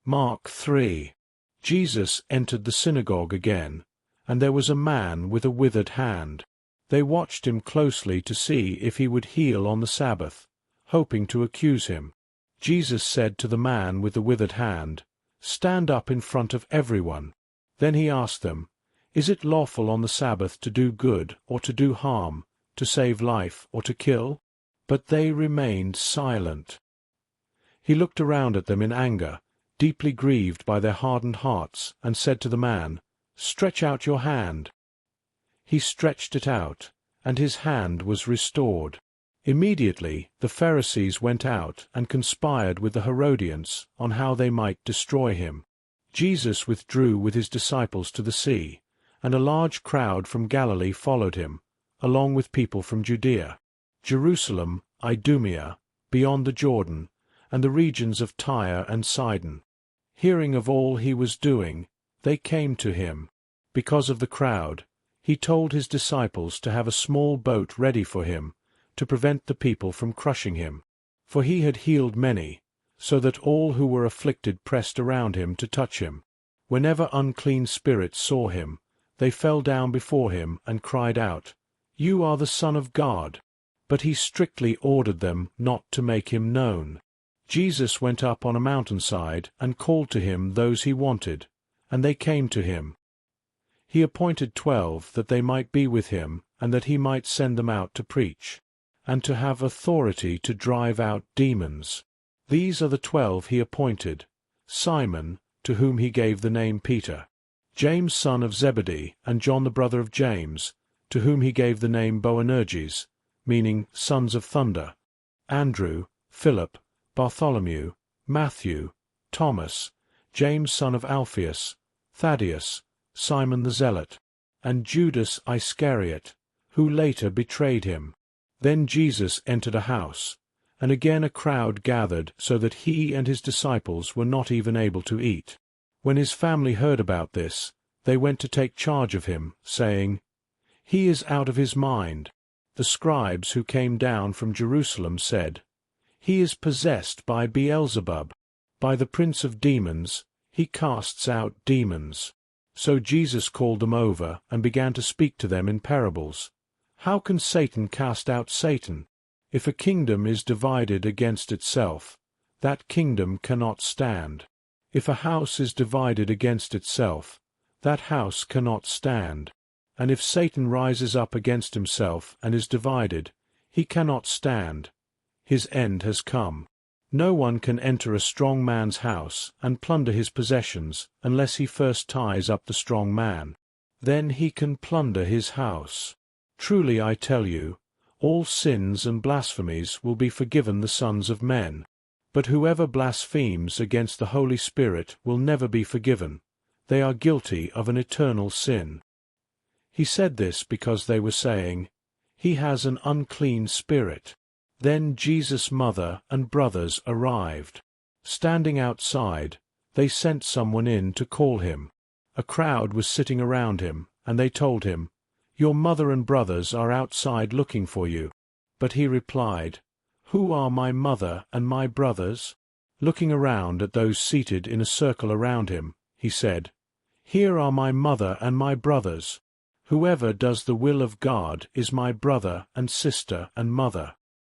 Mark 3. Jesus entered the synagogue again, and there was a man with a withered hand. They watched him closely to see if he would heal on the Sabbath, hoping to accuse him. Jesus said to the man with the withered hand, "Stand up in front of everyone." Then he asked them, "Is it lawful on the Sabbath to do good or to do harm, to save life or to kill?" But they remained silent. He looked around at them in anger, deeply grieved by their hardened hearts, and said to the man, "Stretch out your hand." He stretched it out, and his hand was restored. Immediately the Pharisees went out and conspired with the Herodians on how they might destroy him. Jesus withdrew with his disciples to the sea, and a large crowd from Galilee followed him, along with people from Judea, Jerusalem, Idumea, beyond the Jordan, and the regions of Tyre and Sidon. Hearing of all he was doing, they came to him. Because of the crowd, he told his disciples to have a small boat ready for him, to prevent the people from crushing him. For he had healed many, so that all who were afflicted pressed around him to touch him. Whenever unclean spirits saw him, they fell down before him and cried out, "You are the Son of God." But he strictly ordered them not to make him known. Jesus went up on a mountainside and called to him those he wanted, and they came to him. He appointed 12 that they might be with him, and that he might send them out to preach, and to have authority to drive out demons. These are the 12 he appointed: Simon, to whom he gave the name Peter; James son of Zebedee, and John the brother of James, to whom he gave the name Boanerges, meaning sons of thunder; Andrew, Philip, Bartholomew, Matthew, Thomas, James son of Alphaeus, Thaddeus, Simon the Zealot, and Judas Iscariot, who later betrayed him. Then Jesus entered a house, and again a crowd gathered so that he and his disciples were not even able to eat. When his family heard about this, they went to take charge of him, saying, "He is out of his mind." The scribes who came down from Jerusalem said, "He is possessed by Beelzebub. By the prince of demons he casts out demons." So Jesus called them over and began to speak to them in parables. "How can Satan cast out Satan? If a kingdom is divided against itself, that kingdom cannot stand. If a house is divided against itself, that house cannot stand. And if Satan rises up against himself and is divided, he cannot stand. His end has come. No one can enter a strong man's house and plunder his possessions unless he first ties up the strong man. Then he can plunder his house. Truly I tell you, all sins and blasphemies will be forgiven the sons of men. But whoever blasphemes against the Holy Spirit will never be forgiven. They are guilty of an eternal sin. He said this because they were saying, "He has an unclean spirit." Then Jesus' mother and brothers arrived. Standing outside, they sent someone in to call him. A crowd was sitting around him, and they told him, "Your mother and brothers are outside looking for you." But he replied, "Who are my mother and my brothers?" Looking around at those seated in a circle around him, he said, "Here are my mother and my brothers. Whoever does the will of God is my brother and sister and mother."